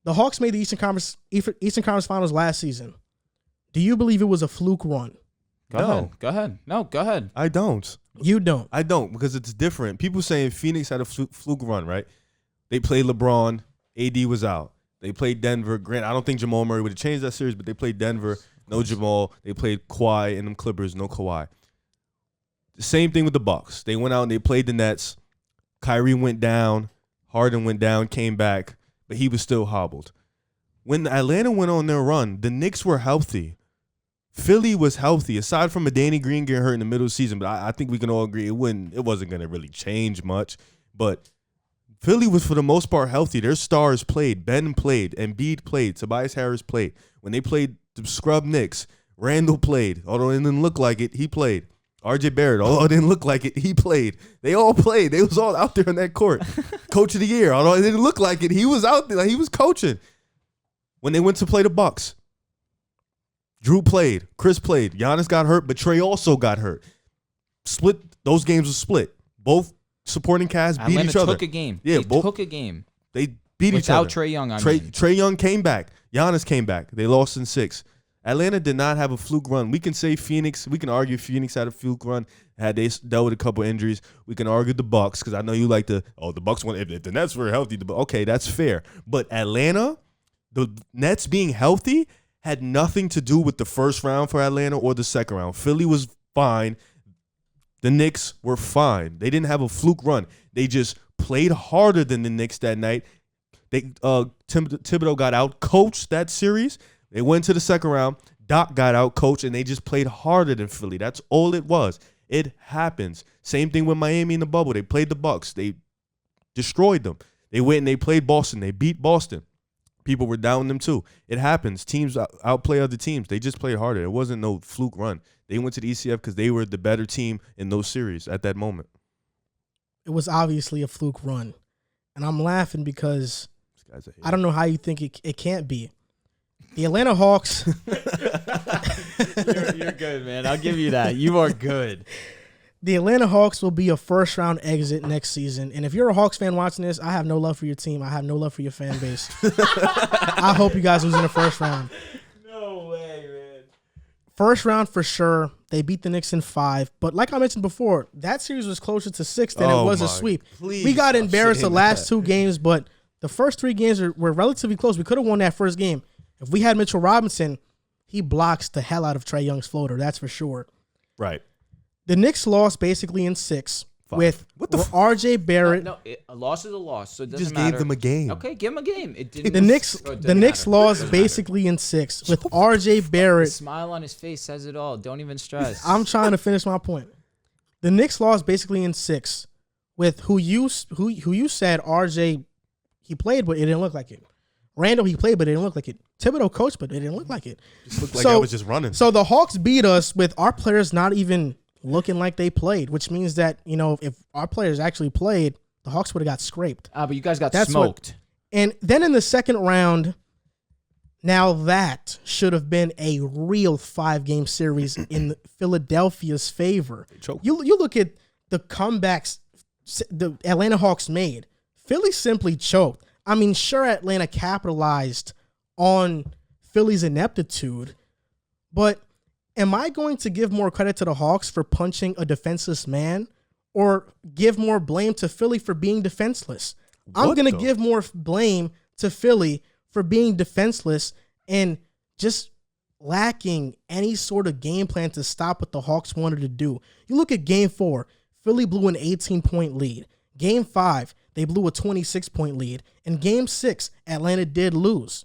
The Hawks made the Eastern Conference Finals last season. Do you believe it was a fluke run? Go ahead. No, go ahead. I don't. You don't. I don't, because it's different. People saying Phoenix had a fluke run, right? They played LeBron. AD was out. They played Denver. Grant, I don't think Jamal Murray would have changed that series, but they played Denver. No Jamal. They played Kawhi and them Clippers. No Kawhi. The same thing with the Bucks. They went out and they played the Nets. Kyrie went down. Harden went down, came back, but he was still hobbled. When Atlanta went on their run, the Knicks were healthy. Philly was healthy, aside from a Danny Green getting hurt in the middle of the season, but I think we can all agree it wasn't going to really change much. But Philly was, for the most part, healthy. Their stars played. Ben played. Embiid played. Tobias Harris played. When they played the scrub Knicks, Randall played. Although it didn't look like it, he played. RJ Barrett, although it didn't look like it, he played. They all played. They was all out there on that court. Coach of the year, although it didn't look like it, he was out there. Like, he was coaching. When they went to play the Bucks, Drew played. Chris played. Giannis got hurt, but Trey also got hurt. Those games were split. Both supporting cast beat each other. Took a game. Yeah, they took a game. They beat each other. Without Trey Young, Trey Young came back. Giannis came back. They lost in 6. Atlanta did not have a fluke run. We can say Phoenix. We can argue Phoenix had a fluke run. Had they dealt with a couple injuries. We can argue the Bucks, because I know you like the Bucks won. If the Nets were healthy, okay, that's fair. But Atlanta, the Nets being healthy had nothing to do with the first round for Atlanta or the second round. Philly was fine. The Knicks were fine. They didn't have a fluke run. They just played harder than the Knicks that night. Thibodeau got out coached that series. They went to the second round. Doc got out coached, and they just played harder than Philly. That's all it was. It happens. Same thing with Miami in the bubble. They played the Bucks. They destroyed them. They went and they played Boston. They beat Boston. People were down them too. It happens. Teams outplay other teams. They just played harder. It wasn't no fluke run. They went to the ECF because they were the better team in those series at that moment. It was obviously a fluke run. And I'm laughing because I don't know how you think it can't be. The Atlanta Hawks. You're good, man. I'll give you that. You are good. The Atlanta Hawks will be a first-round exit next season. And if you're a Hawks fan watching this, I have no love for your team. I have no love for your fan base. I hope you guys lose in the first round. No way, man. First round for sure. They beat the Knicks in 5. But like I mentioned before, that series was closer to 6 than it was a sweep. We got embarrassed the last 2 games, but the first 3 games were relatively close. We could have won that first game. If we had Mitchell Robinson, he blocks the hell out of Trae Young's floater. That's for sure. Right. The Knicks lost basically in 6 with RJ Barrett. A loss is a loss, so it doesn't just matter. gave them a game. Okay, give them a game. It didn't. The Knicks lost basically in 6 with RJ Barrett. The smile on his face says it all. Don't even stress. I'm trying to finish my point. The Knicks lost basically in 6 with who you said RJ, he played, but it didn't look like it. Randall, he played, but it didn't look like it. Thibodeau coached, but it didn't look like it. Just looked like I was just running. So the Hawks beat us with our players not even looking like they played, which means that, if our players actually played, the Hawks would have got scraped. But you guys got smoked. And then in the second round, now that should have been a real 5-game series in Philadelphia's favor. You look at the comebacks the Atlanta Hawks made. Philly simply choked. I mean, sure, Atlanta capitalized on Philly's ineptitude, but am I going to give more credit to the Hawks for punching a defenseless man or give more blame to Philly for being defenseless? I'm going to give more blame to Philly for being defenseless and just lacking any sort of game plan to stop what the Hawks wanted to do. You look at Game 4, Philly blew an 18-point lead. Game 5, they blew a 26-point lead. In Game 6, Atlanta did lose.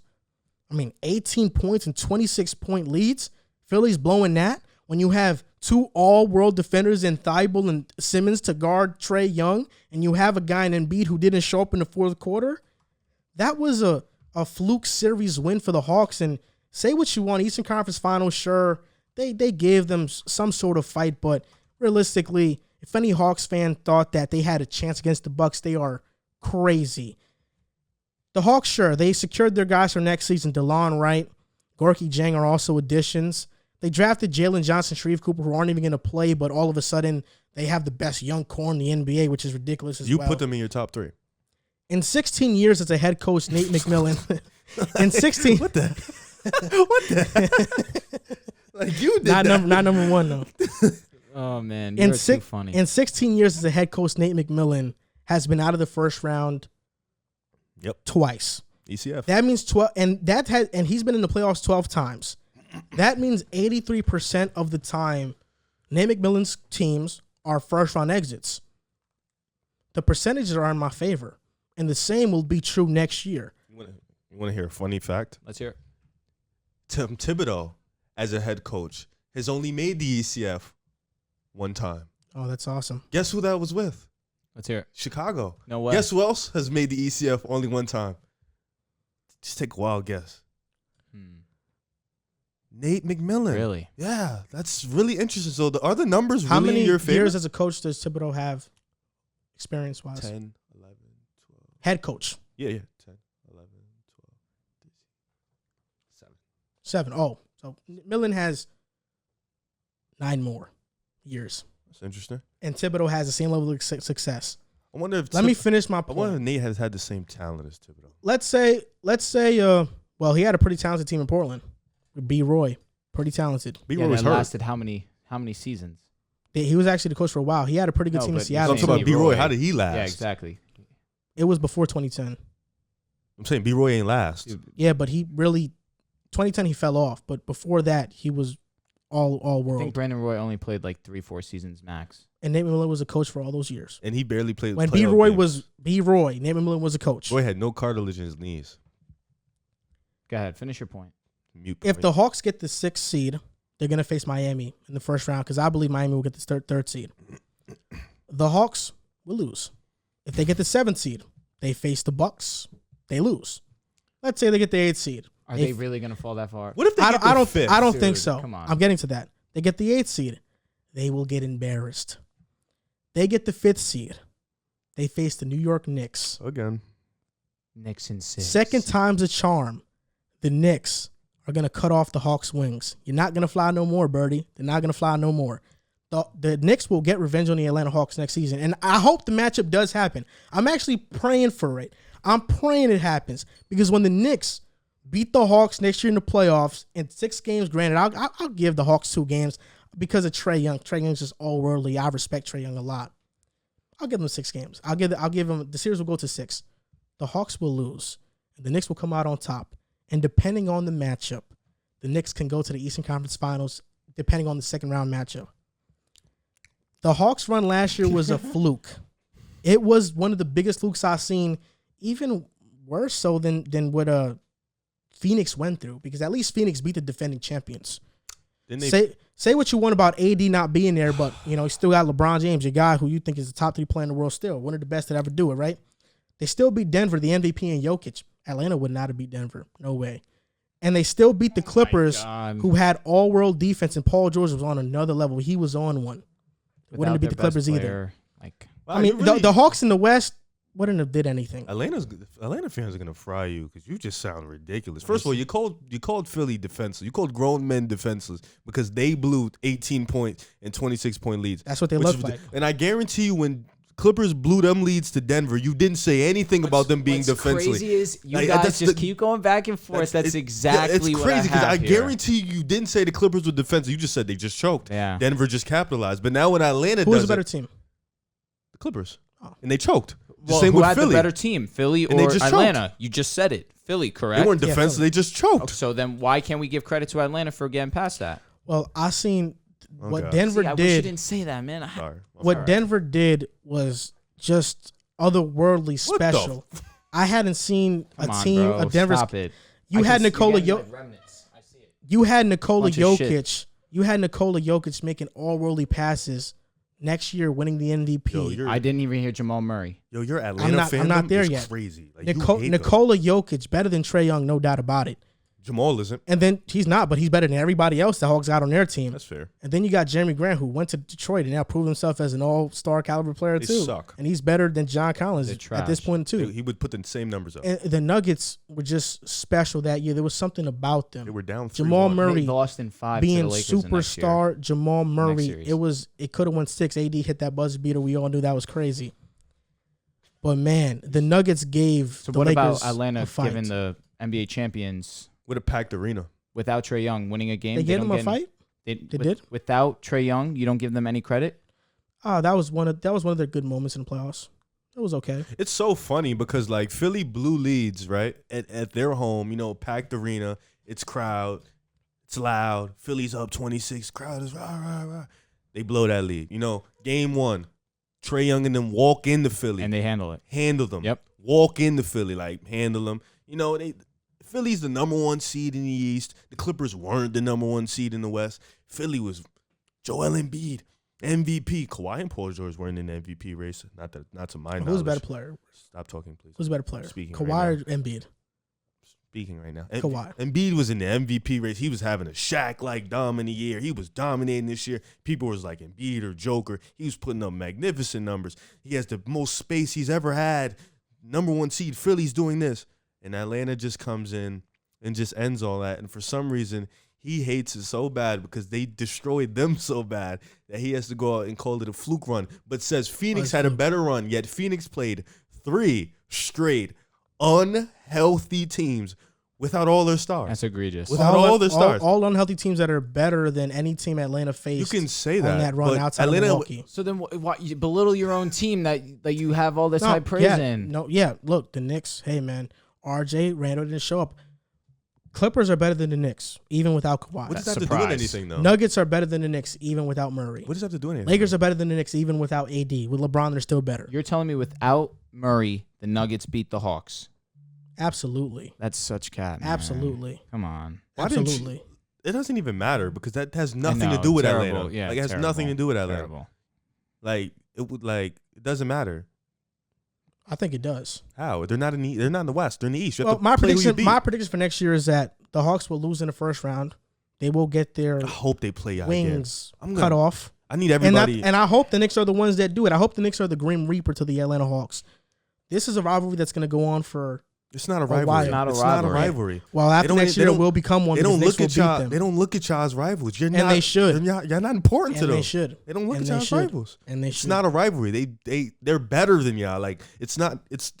18 points and 26-point leads. Philly's blowing that when you have 2 all-world defenders in Thibault and Simmons to guard Trae Young, and you have a guy in Embiid who didn't show up in the fourth quarter. That was a fluke series win for the Hawks. And say what you want, Eastern Conference Finals, sure, they gave them some sort of fight, but realistically, if any Hawks fan thought that they had a chance against the Bucks, they are crazy. The Hawks, sure, they secured their guys for next season. DeLon Wright, Gorky Jang are also additions. They drafted Jalen Johnson, Sharif Cooper, who aren't even going to play, but all of a sudden they have the best young core in the NBA, which is ridiculous as well. You put them in your top 3. In 16 years as a head coach, Nate McMillan In 16, What the? What the? Like you did not number one though. Oh man, you're too funny. In 16 years as a head coach, Nate McMillan has been out of the first round. Yep. Twice. ECF. That means 12, and he's been in the playoffs 12 times. That means 83% of the time, Nate McMillan's teams are first round exits. The percentages are in my favor, and the same will be true next year. You want to hear a funny fact? Let's hear it. Tim Thibodeau, as a head coach, has only made the ECF one time. Oh, that's awesome. Guess who that was with? Let's hear it. Chicago. No way. Guess who else has made the ECF only one time? Just take a wild guess. Nate McMillan. Really? Yeah, that's really interesting. So are the numbers How really many in your favor? years as a coach does Thibodeau have experience-wise? 10, 11, 12. Head coach. Yeah. 10, 11, 12, 7. 7. Oh, so McMillan has 9 more years. That's interesting. And Thibodeau has the same level of success. I wonder if Let me finish my I point. wonder if Nate has had the same talent as Thibodeau. Let's say, well, he had a pretty talented team in Portland. With B. Roy, pretty talented. B. Yeah, Roy was that hurt. lasted how many seasons? He was actually the coach for a while. He had a pretty good No, team in but Seattle. I'm talking about B. Roy. How did he last? Yeah, exactly. It was before 2010. I'm saying B. Roy ain't last. Dude, Yeah, but he really 2010 he fell off. But before that, he was all I think world. Brandon Roy only played like 3-4 seasons max. And Nate McMillan was a coach for all those years. And he barely played. When playoff B. Roy games. was B. Roy, Nate McMillan was a coach. Roy had no cartilage in his knees. Go ahead, finish your point. Mute If point. the Hawks get the 6th seed, they're gonna face Miami in the first round because I believe Miami will get the third seed. The Hawks will lose. If they get the 7th seed, they face the Bucks. They lose. Let's say they get the 8th seed. Are they really going to fall that far? What if they get the I don't fifth? think Dude, so. come on. I'm getting to that. They get the 8th seed. They will get embarrassed. They get the 5th seed. They face the New York Knicks. Again. Knicks and 6. Second time's a charm. The Knicks are going to cut off the Hawks' wings. You're not going to fly no more, Birdie. They're not going to fly no more. The Knicks will get revenge on the Atlanta Hawks next season. And I hope the matchup does happen. I'm actually praying for it. I'm praying it happens. Because when the Knicks beat the Hawks next year in the playoffs in 6 games, granted, I'll give the Hawks 2 games because of Trae Young. Trae Young's just all worldly. I respect Trae Young a lot. I'll give them 6 games. I'll give them the series will go to 6. The Hawks will lose. And the Knicks will come out on top. And depending on the matchup, the Knicks can go to the Eastern Conference Finals depending on the second round matchup. The Hawks run last year was a fluke. It was one of the biggest flukes I've seen, even worse so than what Phoenix went through, because at least Phoenix beat the defending champions. Say what you want about AD not being there, but you still got LeBron James, your guy who you think is the top 3 player in the world still, one of the best that ever do it, right? They still beat Denver, the MVP, and Jokic. Atlanta would not have beat Denver. No way. And they still beat the Clippers, who had all-world defense, and Paul George was on another level. He was on one. Wouldn't have beat the Clippers either. Wow, really, the Hawks in the West wouldn't have did anything. Atlanta fans are gonna fry you because you just sound ridiculous. First of all, you called Philly defenseless. You called grown men defenseless because they blew 18-point and 26-point leads. That's what they look like. And I guarantee you, when Clippers blew them leads to Denver, you didn't say anything about them being defenseless. What's crazy is you guys just keep going back and forth. That's exactly it's what crazy I have I here. guarantee you didn't say the Clippers were defensive. You just said they just choked. Yeah. Denver just capitalized. But now when Atlanta Who does was a better team? the Clippers. Oh. And they choked. Well, same who with had Philly. the better team, Philly And they or just Atlanta? You just said it. Philly, correct? They weren't Yeah, defensive. Philly. They just choked. So then why can't we give credit to Atlanta for getting past that? Well, I seen what God. Denver See, I wish you did. didn't say that, man. Sorry. What Denver did was just otherworldly What the special. I hadn't seen a Come on, team bro. of Denver's. Stop it. You had Nikola remnants. I see it. You had Nikola Bunch of shit. Jokic. You had Nikola Jokic making all worldly passes next year, winning the MVP. Yo, I didn't even hear Jamal Murray. your Atlanta I'm not there is yet. crazy. Like, you hate them. Nikola Jokic better than Trae Young, no doubt about it. Jamal isn't. And then he's not, but he's better than everybody else the Hawks got on their team. That's fair. And then you got Jeremy Grant, who went to Detroit and now proved himself as an all-star caliber player They too. suck. And he's better than John Collins They're at this trash. point too. He would put the same numbers up. And the Nuggets were just special that year. There was something about them. They were down 3-1. Jamal Murray They lost in 5 being to the Lakers the next year. superstar Jamal Murray, series. it could have won 6. AD hit that buzzer beater. We all knew that was crazy. But man, the Nuggets gave So the what Lakers about Atlanta a fight. giving the NBA champions with a packed arena without Trae Young winning a game. They gave him a fight. They did without Trae Young. You don't give them any credit. That was one of their good moments in the playoffs. It was okay. It's so funny because like Philly blew leads, right? At their home, you know, packed arena, it's crowd, it's loud. Philly's up 26, crowd is rah, rah, rah. They blow that lead. You know, game 1, Trae Young and them walk into Philly. And they handle it. Handle them. Yep. Walk into Philly, like handle them. You know, Philly's the number 1 seed in the East. The Clippers weren't the number 1 seed in the West. Philly was Joel Embiid. MVP. Kawhi and Paul George weren't in the MVP race. Not to my knowledge. Who's a better player? Stop talking, please. Who's a better player? Speaking Kawhi right or Embiid? Speaking right now. Kawhi. Embiid was in the MVP race. He was having a Shaq-like dominant year. He was dominating this year. People was like Embiid or Joker. He was putting up magnificent numbers. He has the most space he's ever had. Number 1 seed. Philly's doing this. And Atlanta just comes in and just ends all that. And for some reason, he hates it so bad because they destroyed them so bad that he has to go out and call it a fluke run, but says Phoenix had a better run, yet Phoenix played 3 straight unhealthy teams without all their stars. That's egregious. Without all their stars. All unhealthy teams that are better than any team Atlanta faced. You can say that. On that run outside Atlanta, of Milwaukee. So then why you belittle your own team that you have all this high praise in? Look, the Knicks, hey, man, RJ Randall didn't show up. Clippers are better than the Knicks, even without Kawhi. What does that have to do with anything, though? Nuggets are better than the Knicks, even without Murray. What does that have to do with anything? Lakers are better than the Knicks, even without AD. With LeBron, they're still better. You're telling me without Murray, the Nuggets beat the Hawks? Absolutely. That's such cat. Man. Absolutely. Come on. Absolutely. It doesn't even matter because that has nothing to do with Atlanta. Yeah, like it has nothing to do with Atlanta. Terrible. Like it doesn't matter. I think it does. How? They're not in the West. They're in the East. Well, my prediction for next year is that the Hawks will lose in the first round. They will get their I hope they play out wings cut off. I need everybody. And I hope the Knicks are the ones that do it. I hope the Knicks are the Grim Reaper to the Atlanta Hawks. This is a rivalry that's going to go on for. It's not a rivalry. It's not a rivalry. Well, after next year, it will become one. They don't look at y'all. They don't look at y'all as rivals. You're not. They should. You're not important to them. They should. They don't look at y'all as rivals. And they should. It's not a rivalry. They're better than y'all. Like it's not. It's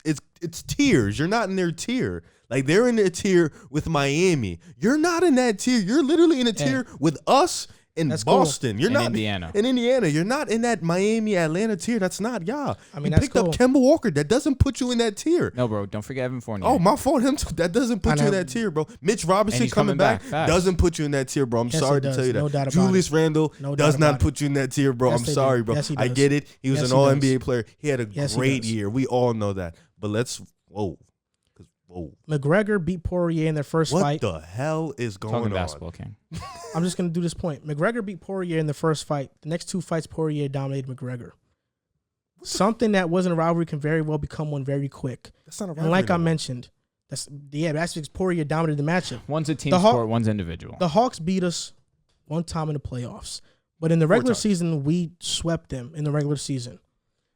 tiers. You're not in their tier. Like they're in a tier with Miami. You're not in that tier. You're literally in a tier with us in Boston. Cool. You're not Indiana. In Indiana. You're not in that Miami Atlanta tier. That's not y'all. I mean, you picked up Kemba Walker. That doesn't put you in that tier. No, bro. Don't forget Evan Fournier. Oh, my fault. Him too. That doesn't put you in that tier, bro. Mitch Robinson coming back doesn't put you in that tier, bro. I'm sorry to tell you that. No doubt about Julius it. Randle does not put you in that tier, bro. I'm sorry, bro. Yes, he I does. get it. He was an All NBA player. He had a great year. We all know that. But whoa. McGregor beat Poirier in their first fight. What the hell is going Talking on? Basketball King. I'm just going to do this point. McGregor beat Poirier in the first fight. The next 2 fights, Poirier dominated McGregor. Something that wasn't a rivalry can very well become one very quick. That's not a rivalry. And like I mentioned, that's because Poirier dominated the matchup. One's a team sport, one's individual. The Hawks beat us one time in the playoffs. But in the regular season, we swept them in the regular season.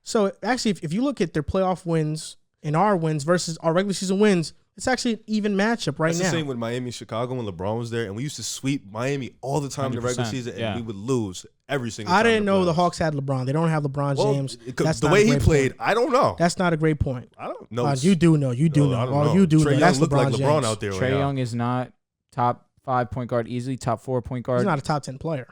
So actually, if you look at their playoff wins and our wins versus our regular season wins, it's actually an even matchup right now. That's the same with Miami and Chicago when LeBron was there, and we used to sweep Miami all the time in the regular season, and we would lose every single time. I didn't know the Hawks had LeBron. They don't have LeBron James. That's the way he played, I don't know. That's not a great point. I don't know. You do know. You do know. Oh, you do know. That's look LeBron like James. LeBron out there. Trae Young is not top 5 point guard easily, top 4 point guard. He's not a top 10 player.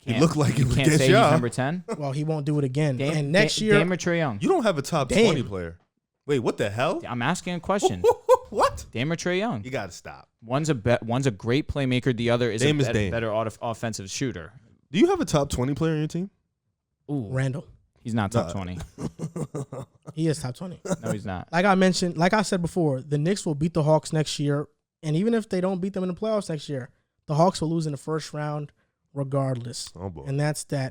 He looked like it was can't say he's number 10. Well, he won't do it again. And next year, Dame or Trae Young? You don't have a top 20 player. Wait, what the hell? I'm asking a question. What? Dame or Trae Young? You got to stop. One's a great playmaker. The other is Dame a better offensive shooter. Do you have a top 20 player on your team? Ooh, Randall. He's not top 20. He is top 20. No, he's not. Like I said before, the Knicks will beat the Hawks next year. And even if they don't beat them in the playoffs next year, the Hawks will lose in the first round regardless. Oh, boy. And that's that.